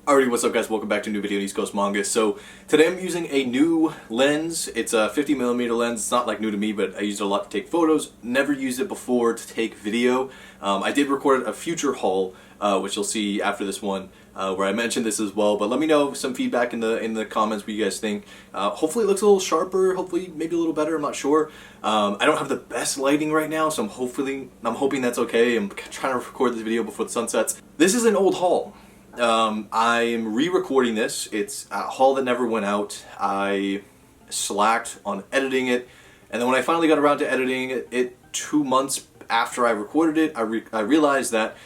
Alrighty, what's up guys? Welcome back to a new video on East Coast Manga. So today I'm using a new lens. It's a 50mm lens. It's not like new to me, but I used it a lot to take photos. Never used it before to take video. I did record a future haul, which you'll see after this one, where I mentioned this as well. But let me know some feedback in the comments what you guys think. Hopefully it looks a little sharper. Hopefully maybe a little better. I'm not sure. I don't have the best lighting right now, so I'm hoping that's okay. I'm trying to record this video before the sun sets. This is an old haul. I'm re-recording this. It's a haul that never went out. I slacked on editing it, and then when I finally got around to editing it 2 months after I recorded it, I realized that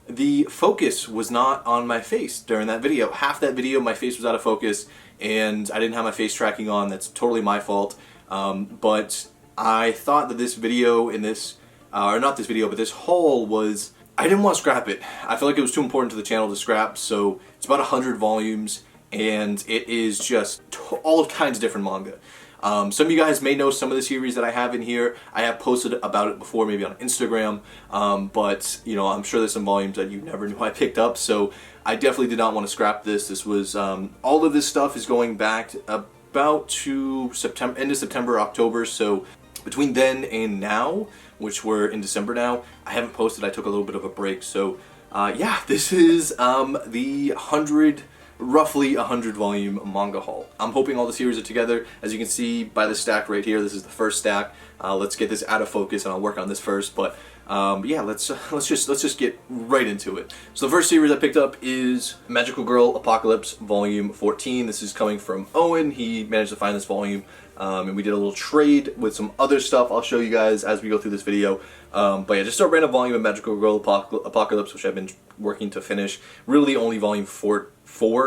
the focus was not on my face during that video. Half that video my face was out of focus, and I didn't have my face tracking on. That's totally my fault. But I thought that this video in this, or not this video, but this haul was, I didn't want to scrap it. I feel like it was too important to the channel to scrap, so it's about 100 volumes, and it is just all kinds of different manga. Some of you guys may know some of the series that I have in here. I have posted about it before, maybe on Instagram, but you know, I'm sure there's some volumes that you never knew I picked up, so I definitely did not want to scrap this. This was, all of this stuff is going back to about to September, end of September, October, so between then and now, which we're in December now, I haven't posted. I took a little bit of a break, so yeah, this is the roughly 100 volume manga haul. I'm hoping all the series are together. As you can see by the stack right here, this is the first stack. Let's get this out of focus, and I'll work on this first. But yeah, let's just get right into it. So the first series I picked up is Magical Girl Apocalypse Volume 14. This is coming from Owen. He managed to find this volume. And we did a little trade with some other stuff I'll show you guys as we go through this video. But yeah, just a random volume of Magical Girl Apocalypse, which I've been working to finish. Really only volume 4.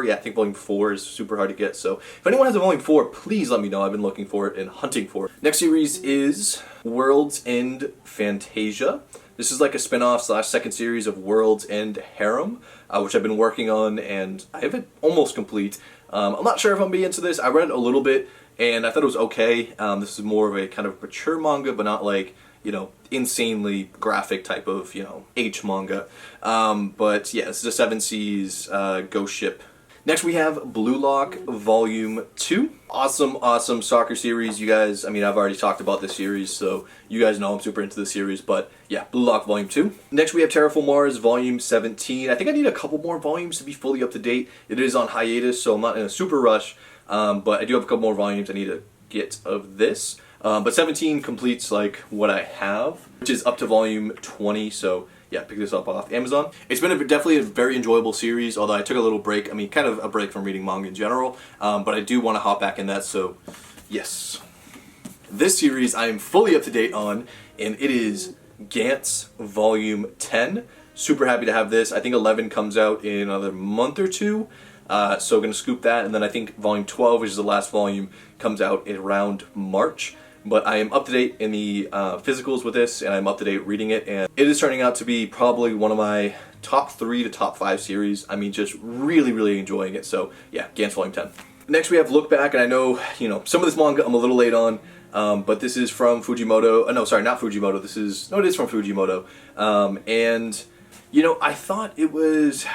Yeah, I think volume 4 is super hard to get, so if anyone has a volume 4, please let me know. I've been looking for it and hunting for it. Next series is World's End Fantasia. This is like a spin-off / second series of World's End Harem, which I've been working on, and I have it almost complete. I'm not sure if I'm being into this. I read a little bit, and I thought it was okay. This is more of a kind of mature manga, but not like, you know, insanely graphic type of, you know, H manga. But yeah, this is a 7 Seas Ghost Ship. Next we have Blue Lock Volume 2. Awesome soccer series. You guys, I mean, I've already talked about this series, so you guys know I'm super into this series, but yeah, Blue Lock Volume 2. Next we have Terraform Mars Volume 17. I think I need a couple more volumes to be fully up to date. It is on hiatus, so I'm not in a super rush, but I do have a couple more volumes I need to get of this. But 17 completes like what I have, which is up to volume 20, so yeah, pick this up off Amazon. It's been definitely a very enjoyable series, although I took a little break. I mean, kind of a break from reading manga in general, but I do want to hop back in that, so yes. This series I am fully up to date on, and it is Gantz Volume 10. Super happy to have this. I think 11 comes out in another month or two. So gonna scoop that, and then I think Volume 12, which is the last volume, comes out in around March. But I am up to date in the physicals with this, and I'm up to date reading it, and it is turning out to be probably one of my top 3 to top 5 series. I mean, just really enjoying it. So yeah, Gantz Volume 10. Next we have Look Back, and I know, you know, some of this manga I'm a little late on, but this is from Fujimoto. No, sorry, not Fujimoto. It is from Fujimoto. And you know, I thought it was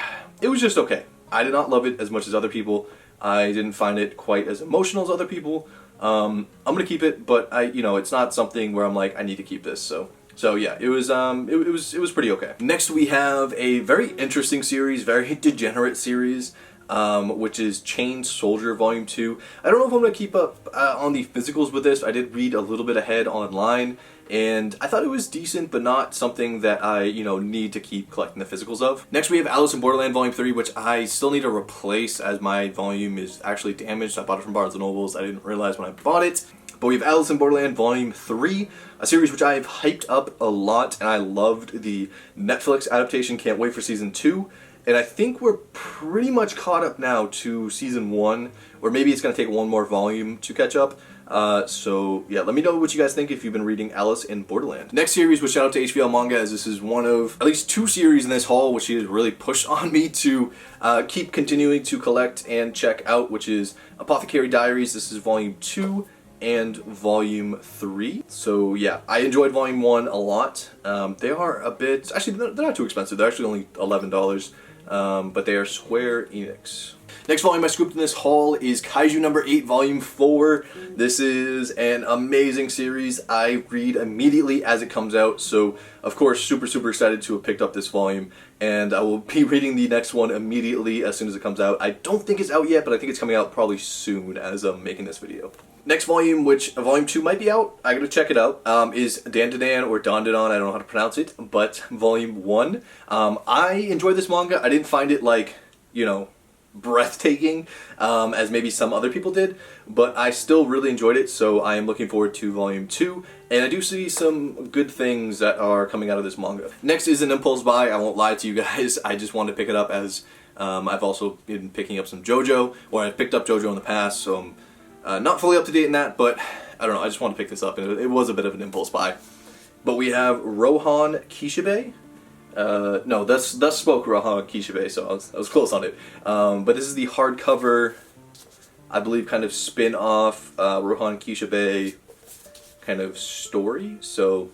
just okay. I did not love it as much as other people. I didn't find it quite as emotional as other people. I'm gonna keep it, but you know, it's not something where I'm like, I need to keep this. So yeah, it was pretty okay. Next we have a very interesting series, very degenerate series, which is Chain Soldier Volume 2. I don't know if I'm gonna keep up on the physicals with this. I did read a little bit ahead online, and I thought it was decent, but not something that I, you know, need to keep collecting the physicals of. Next we have Alice in Borderland Volume 3, which I still need to replace as my volume is actually damaged. I bought it from Barnes & Nobles. I didn't realize when I bought it. But we have Alice in Borderland Volume 3, a series which I have hyped up a lot, and I loved the Netflix adaptation. Can't wait for Season 2. And I think we're pretty much caught up now to Season 1, or maybe it's going to take one more volume to catch up. So yeah, let me know what you guys think if you've been reading Alice in Borderland. Next series was Shoutout to HBL Manga, as this is one of at least 2 series in this haul which he has really pushed on me to keep continuing to collect and check out, which is Apothecary Diaries. This is Volume 2 and Volume 3. So yeah, I enjoyed Volume 1 a lot. They are a bit, actually they're not too expensive. They're actually only $11. but they are Square Enix. Next volume I scooped in this haul is Kaiju number 8, volume 4. This is an amazing series. I read immediately as it comes out, so of course super excited to have picked up this volume, and I will be reading the next one immediately as soon as it comes out. I don't think it's out yet, but I think it's coming out probably soon as I'm making this video. Next volume, which volume 2 might be out, I gotta check it out, is Dandadan or Dandadan, I don't know how to pronounce it, but volume 1. I enjoyed this manga. I didn't find it like, you know, breathtaking as maybe some other people did, but I still really enjoyed it, so I am looking forward to volume 2, and I do see some good things that are coming out of this manga. Next is an impulse buy. I won't lie to you guys, I just wanted to pick it up as I've also been picking up some JoJo, or I've picked up JoJo in the past, so I'm not fully up to date in that, but I don't know, I just wanted to pick this up, and it was a bit of an impulse buy. But we have Rohan Kishibe. No, thus spoke Rohan Kishibe, so I was close on it. But this is the hardcover, I believe, kind of spin-off Rohan Kishibe kind of story, so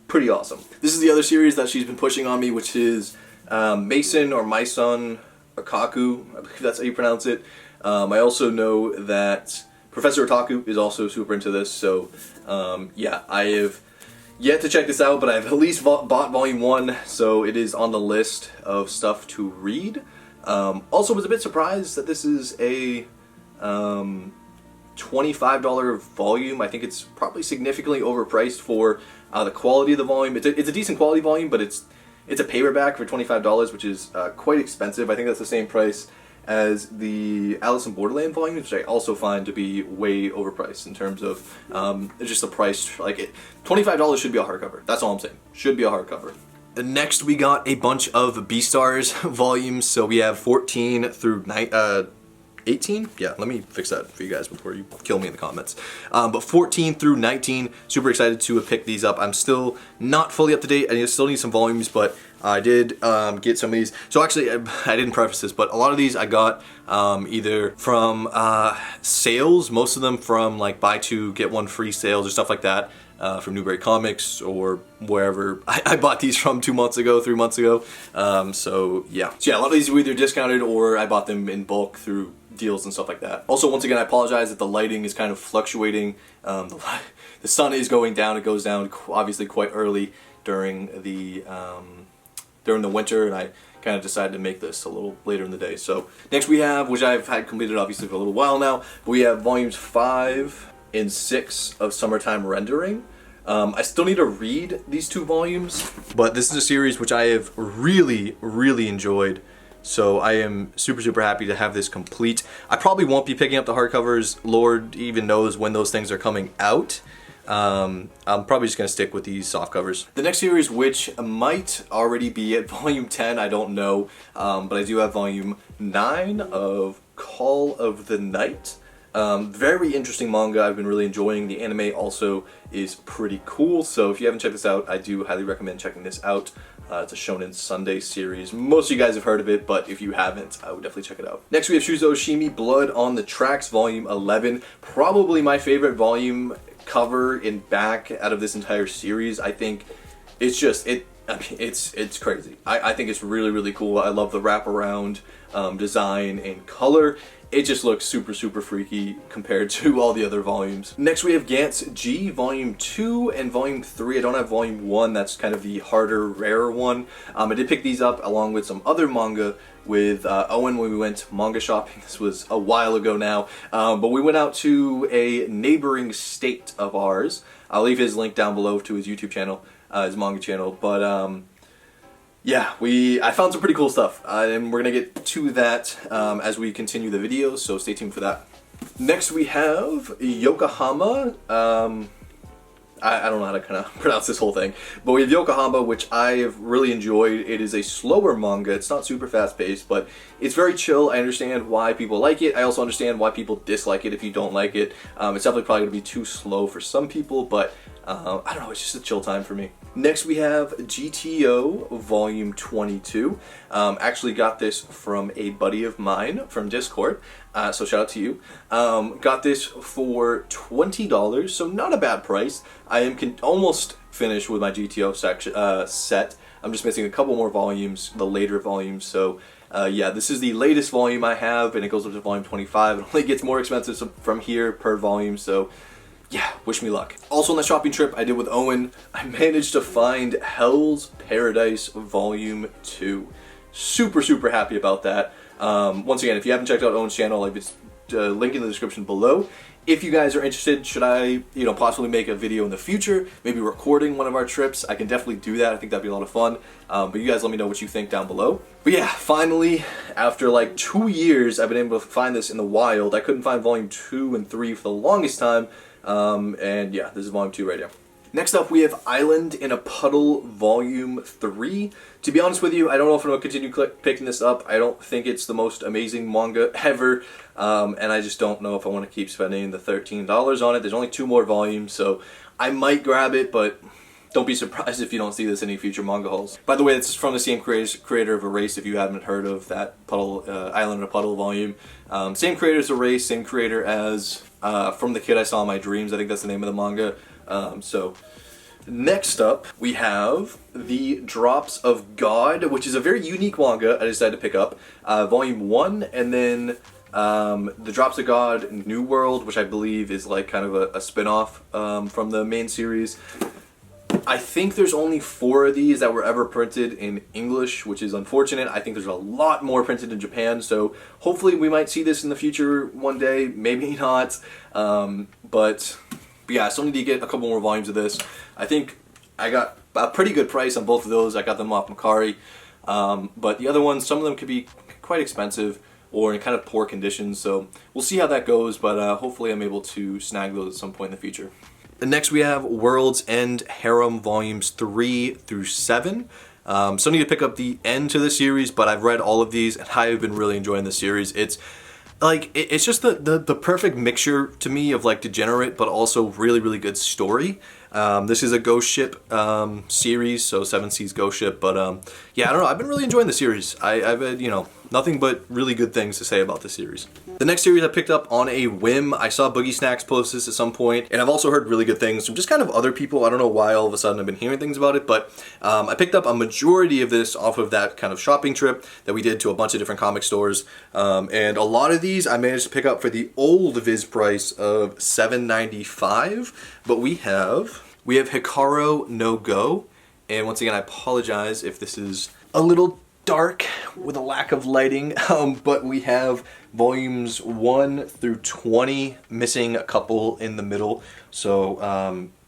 pretty awesome. This is the other series that she's been pushing on me, which is Mason or Maison Okaku, I believe that's how you pronounce it. I also know that Professor Otaku is also super into this, so yeah, I have yet to check this out, but I've at least bought volume 1, so it is on the list of stuff to read. Also was a bit surprised that this is a $25 volume. I think it's probably significantly overpriced for the quality of the volume. It's a decent quality volume, but it's a paperback for $25, which is quite expensive. I think that's the same price as the Alice in Borderland volume, which I also find to be way overpriced in terms of just the price. Like $25 should be a hardcover. That's all I'm saying. Should be a hardcover. Next, we got a bunch of Beastars volumes. So we have 14 through 18? Yeah, let me fix that for you guys before you kill me in the comments. But 14 through 19, super excited to have picked these up. I'm still not fully up to date. I still need some volumes, but I did get some of these. So actually, I didn't preface this, but a lot of these I got either from sales, most of them from like buy two, get one free sales or stuff like that. From Newberry Comics or wherever I bought these from 2 months ago, 3 months ago. So yeah, a lot of these were either discounted or I bought them in bulk through deals and stuff like that. Also, once again, I apologize that the lighting is kind of fluctuating. The sun is going down. It goes down obviously quite early during the winter, and I kind of decided to make this a little later in the day. So next we have, which I've had completed obviously for a little while now, but we have volumes 5 and 6 of Summertime Rendering. I still need to read these 2 volumes, but this is a series which I have really enjoyed, so I am super happy to have this complete. I probably won't be picking up the hardcovers. Lord even knows when those things are coming out. I'm probably just going to stick with these soft covers. The next series, which might already be at volume 10, I don't know, but I do have volume 9 of Call of the Night. Very interesting manga. I've been really enjoying. The anime also is pretty cool, so if you haven't checked this out, I do highly recommend checking this out. It's a Shonen Sunday series. Most of you guys have heard of it, but if you haven't, I would definitely check it out. Next we have Shuzo Oshimi, Blood on the Tracks, volume 11. Probably my favorite volume cover and back out of this entire series. I think it's just, it's crazy. I think it's really cool. I love the wraparound design and color. It just looks super freaky compared to all the other volumes. Next we have Gantz G, volume 2 and volume 3. I don't have volume 1, that's kind of the harder, rarer one. I did pick these up along with some other manga with Owen when we went manga shopping. This was a while ago now, but we went out to a neighboring state of ours. I'll leave his link down below to his YouTube channel, his manga channel, but yeah, I found some pretty cool stuff, and we're gonna get to that as we continue the video, so stay tuned for that. Next we have Yokohama. I don't know how to kind of pronounce this whole thing, but we have Yokohama, which I have really enjoyed. It is a slower manga. It's not super fast-paced, but it's very chill. I understand why people like it. I also understand why people dislike it if you don't like it. It's definitely probably going to be too slow for some people, but I don't know, it's just a chill time for me. Next we have GTO Volume 22. Actually got this from a buddy of mine from Discord, so shout out to you. Got this for $20, so not a bad price. I am almost finished with my GTO set. I'm just missing a couple more volumes, the later volumes, so Yeah, this is the latest volume I have, and it goes up to volume 25. It only gets more expensive from here per volume, so yeah, wish me luck. Also on the shopping trip I did with Owen, I managed to find Hell's Paradise Volume 2. Super, super happy about that. Once again, if you haven't checked out Owen's channel, I've link in the description below. If you guys are interested, should I, possibly make a video in the future, maybe recording one of our trips, I can definitely do that. I think that'd be a lot of fun. But you guys let me know what you think down below. But yeah, finally, after like 2 years, I've been able to find this in the wild. I couldn't find volume 2 and 3 for the longest time. And yeah, this is volume 2 right here. Next up, we have Island in a Puddle Volume 3. To be honest with you, I don't know if I'm going to continue picking this up. I don't think it's the most amazing manga ever, and I just don't know if I want to keep spending the $13 on it. There's only 2 more volumes, so I might grab it, but don't be surprised if you don't see this in any future manga hauls. By the way, this is from the same creator of Erase, if you haven't heard of that Island in a Puddle volume. Same creator as Erase, same creator as From the Kid I Saw in My Dreams. I think that's the name of the manga. So next up we have The Drops of God, which is a very unique manga I decided to pick up. Volume 1, and then The Drops of God New World, which I believe is like kind of a spin-off from the main series. I think there's only 4 of these that were ever printed in English, which is unfortunate. I think there's a lot more printed in Japan, so hopefully we might see this in the future one day, maybe not, but yeah, I still need to get a couple more volumes of this. I think I got a pretty good price on both of those. I got them off Macari. But the other ones, some of them could be quite expensive or in kind of poor condition. So we'll see how that goes, but hopefully I'm able to snag those at some point in the future. And next we have World's End Harem Volumes 3 through 7. Still need to pick up the end to the series, but I've read all of these and I have been really enjoying the series. It's just the perfect mixture to me of like degenerate but also really, really good story. This is a Ghost Ship series, so 7 Seas Ghost Ship, but yeah, I don't know, I've been really enjoying the series. I've had, nothing but really good things to say about the series. The next series I picked up on a whim. I saw Boogie Snacks post this at some point, and I've also heard really good things from just kind of other people. I don't know why all of a sudden I've been hearing things about it, but I picked up a majority of this off of that kind of shopping trip that we did to a bunch of different comic stores, and a lot of these I managed to pick up for the old Viz price of $7.95, but we have Hikaru no Go, and once again I apologize if this is a little dark with a lack of lighting, but we have volumes 1 through 20, missing a couple in the middle. So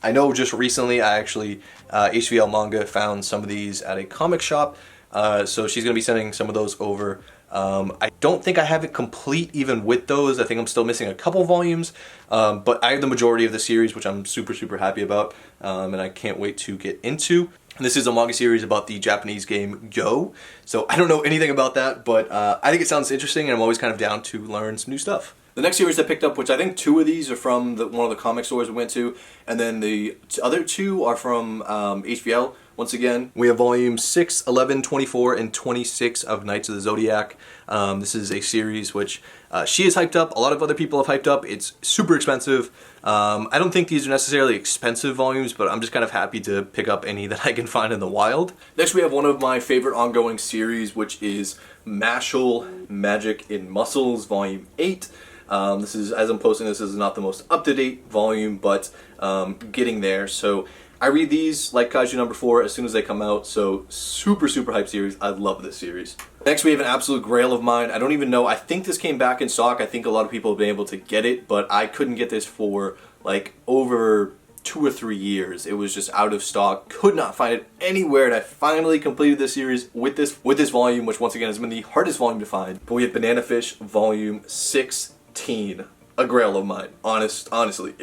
I know just recently I actually HVL Manga found some of these at a comic shop, so she's gonna be sending some of those over. I don't think I have it complete even with those. I think I'm still missing a couple volumes, but I have the majority of the series, which I'm super, super happy about, and I can't wait to get into. And this is a manga series about the Japanese game Go, so I don't know anything about that, but I think it sounds interesting, and I'm always kind of down to learn some new stuff. The next series I picked up, which I think 2 of these are from one of the comic stores we went to, and then the other 2 are from HVL. Once again, we have volumes 6, 11, 24, and 26 of Knights of the Zodiac. This is a series which she has hyped up, a lot of other people have hyped up. It's super expensive. I don't think these are necessarily expensive volumes, but I'm just kind of happy to pick up any that I can find in the wild. Next we have one of my favorite ongoing series, which is Mashle Magic in Muscles Volume 8. This is, as I'm posting this is not the most up-to-date volume, but getting there. So I read these like Kaiju number 4 as soon as they come out, so super, super hype series. I love this series. Next we have an absolute grail of mine. I don't even know, I think this came back in stock. I think a lot of people have been able to get it, but I couldn't get this for like over 2 or 3 years. It was just out of stock, could not find it anywhere, and I finally completed this series with this volume, which once again has been the hardest volume to find. But we have Banana Fish Volume 16, a grail of mine. Honestly,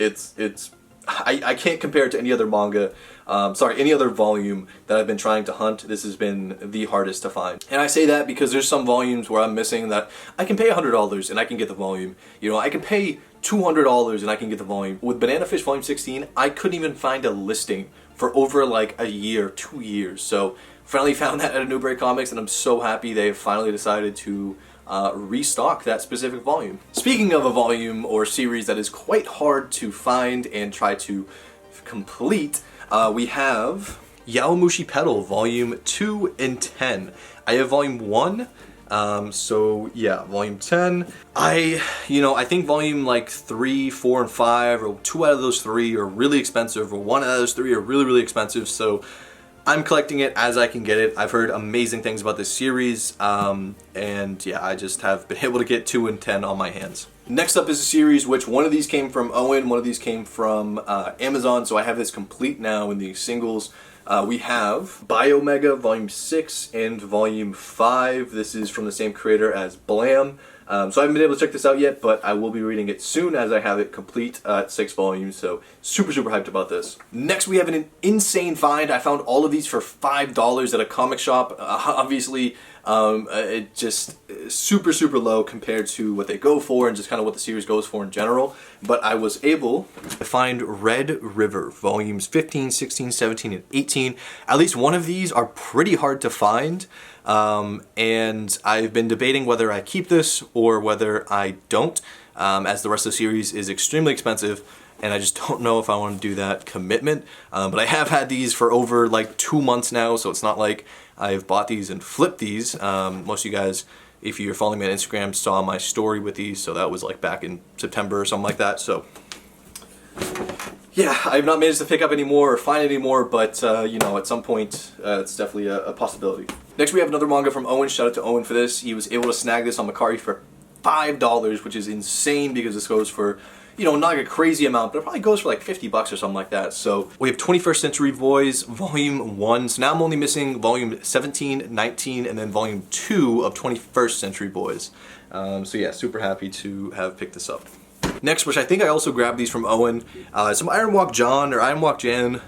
I can't compare it to any other manga, any other volume that I've been trying to hunt. This has been the hardest to find. And I say that because there's some volumes where I'm missing that I can pay $100 and I can get the volume. I can pay $200 and I can get the volume. With Banana Fish Volume 16, I couldn't even find a listing for over like a year, 2 years. So finally found that at Newbury Comics, and I'm so happy they have finally decided to restock that specific volume. Speaking of a volume or series that is quite hard to find and try to complete, we have Yaomushi Pedal Volume 2 and 10. I have Volume 1, So yeah, volume 10. I think volume like 3, 4, and 5, or 2 out of those 3 are really expensive, or 1 out of those 3 are really, really expensive. So I'm collecting it as I can get it. I've heard amazing things about this series, and yeah, I just have been able to get 2 and 10 on my hands. Next up is a series which one of these came from Owen, one of these came from Amazon, so I have this complete now in the singles. We have Biomega Volume 6 and Volume 5. This is from the same creator as Blam. So I haven't been able to check this out yet, but I will be reading it soon as I have it complete at 6 volumes, so super, super hyped about this. Next we have an insane find. I found all of these for $5 at a comic shop. Obviously, it just super, super low compared to what they go for and just kind of what the series goes for in general. But I was able to find Red River Volumes 15, 16, 17, and 18. At least one of these are pretty hard to find. And I've been debating whether I keep this or whether I don't, as the rest of the series is extremely expensive, and I just don't know if I want to do that commitment. But I have had these for over like 2 months now, so it's not like I've bought these and flipped these. Most of you guys, if you're following me on Instagram, saw my story with these, so that was like back in September or something like that. So yeah, I've not managed to pick up any more or find any more, but you know, at some point, it's definitely a possibility. Next, we have another manga from Owen. Shout out to Owen for this. He was able to snag this on Mercari for $5, which is insane because this goes for, you know, not like a crazy amount, but it probably goes for like 50 bucks or something like that. So we have 21st Century Boys Volume 1. So now I'm only missing Volume 17, 19, and then Volume 2 of 21st Century Boys. So yeah, super happy to have picked this up. Next, which I think I also grabbed these from Owen, some Iron Walk John or Iron Walk Jan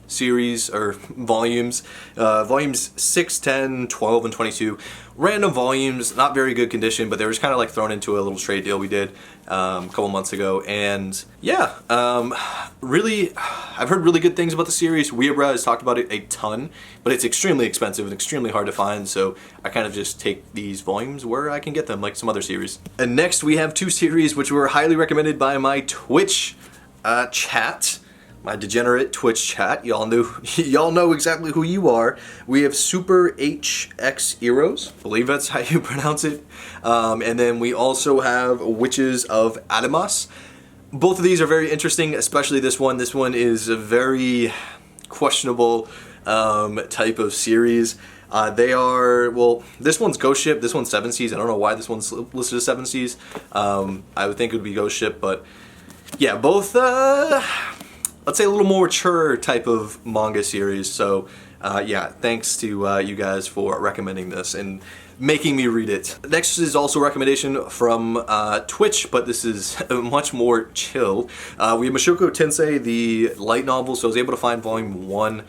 series or volumes. Volumes 6, 10, 12, and 22. Random volumes, not very good condition, but they were just kind of like thrown into a little trade deal we did a couple months ago. And yeah, really, I've heard really good things about the series. Weebra has talked about it a ton, but it's extremely expensive and extremely hard to find, so I kind of just take these volumes where I can get them, like some other series. And next we have 2 series which were highly recommended by my Twitch chat. My degenerate Twitch chat, y'all know exactly who you are. We have Super HX Heroes, I believe that's how you pronounce it. And then we also have Witches of Adamas. Both of these are very interesting, especially this one. This one is a very questionable type of series. They are, well, this one's Ghost Ship, this one's 7 Seas. I don't know why this one's listed as 7 Seas. I would think it would be Ghost Ship, but yeah, both, let's say a little more mature type of manga series. So yeah, thanks to you guys for recommending this and making me read it. Next is also a recommendation from Twitch, but this is much more chill. We have Mushoku Tensei, the light novel, so I was able to find volume 1.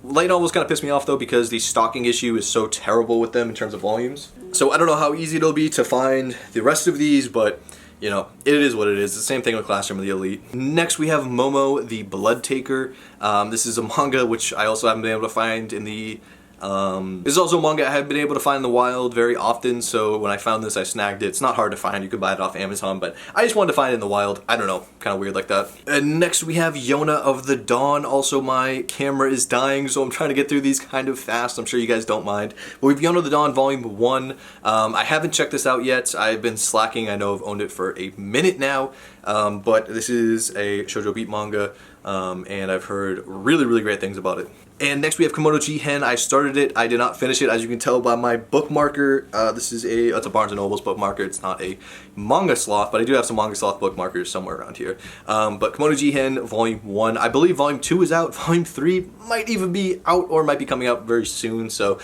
Light novels kind of piss me off though because the stocking issue is so terrible with them in terms of volumes. So I don't know how easy it'll be to find the rest of these, but you know, it is what it is. It's the same thing with Classroom of the Elite. Next we have Momo the Blood Taker. This is a manga which I also haven't been able to find in the this is also a manga I haven't been able to find in the wild very often, so when I found this I snagged it. It's not hard to find, you could buy it off Amazon, but I just wanted to find it in the wild. I don't know, kind of weird like that. And next we have Yona of the Dawn. Also my camera is dying, so I'm trying to get through these kind of fast. I'm sure you guys don't mind. But we have Yona of the Dawn Volume 1. I haven't checked this out yet. I've been slacking. I know I've owned it for a minute now, but this is a shoujo beat manga, and I've heard really, really great things about it. And next we have Komodo Jihen. I started it, I did not finish it, as you can tell by my bookmarker. This is it's a Barnes & Noble's bookmarker. It's not a Manga Sloth, but I do have some Manga Sloth bookmarkers somewhere around here. But Komodo Jihen Volume 1, I believe Volume 2 is out. Volume 3 might even be out or might be coming out very soon, so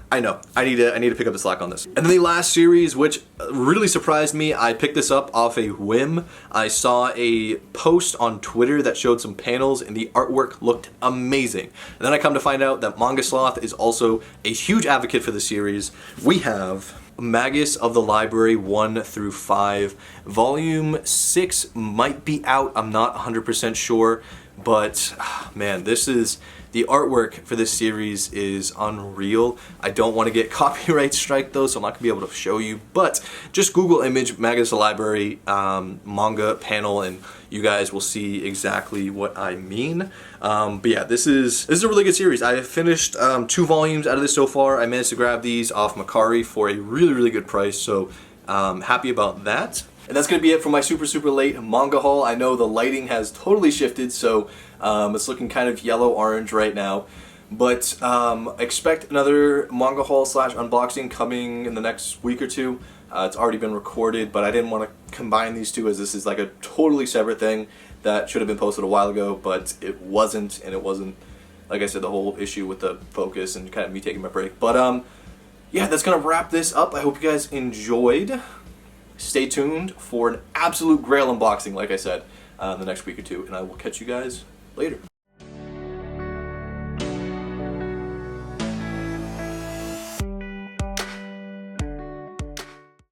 I know, I need to pick up the slack on this. And then the last series, which really surprised me, I picked this up off a whim. I saw a post on Twitter that showed some panels and the artwork looked amazing. And then I come to find out that Manga Sloth is also a huge advocate for the series. We have Magus of the Library 1 through 5. Volume 6 might be out, I'm not 100% sure. But man, the artwork for this series is unreal. I don't want to get copyright strike though, so I'm not gonna be able to show you, but just Google image Magus Library manga panel and you guys will see exactly what I mean. But yeah, this is a really good series. I have finished 2 volumes out of this so far. I managed to grab these off Macari for a really good price, so happy about that. And that's going to be it for my super late manga haul. I know the lighting has totally shifted, so it's looking kind of yellow-orange right now. But expect another manga haul / unboxing coming in the next week or 2. It's already been recorded, but I didn't want to combine these 2 as this is like a totally separate thing that should have been posted a while ago, but it wasn't, and it wasn't, like I said, the whole issue with the focus and kind of me taking my break. But yeah, that's going to wrap this up. I hope you guys enjoyed. Stay tuned for an absolute grail unboxing, like I said, in the next week or 2, and I will catch you guys later.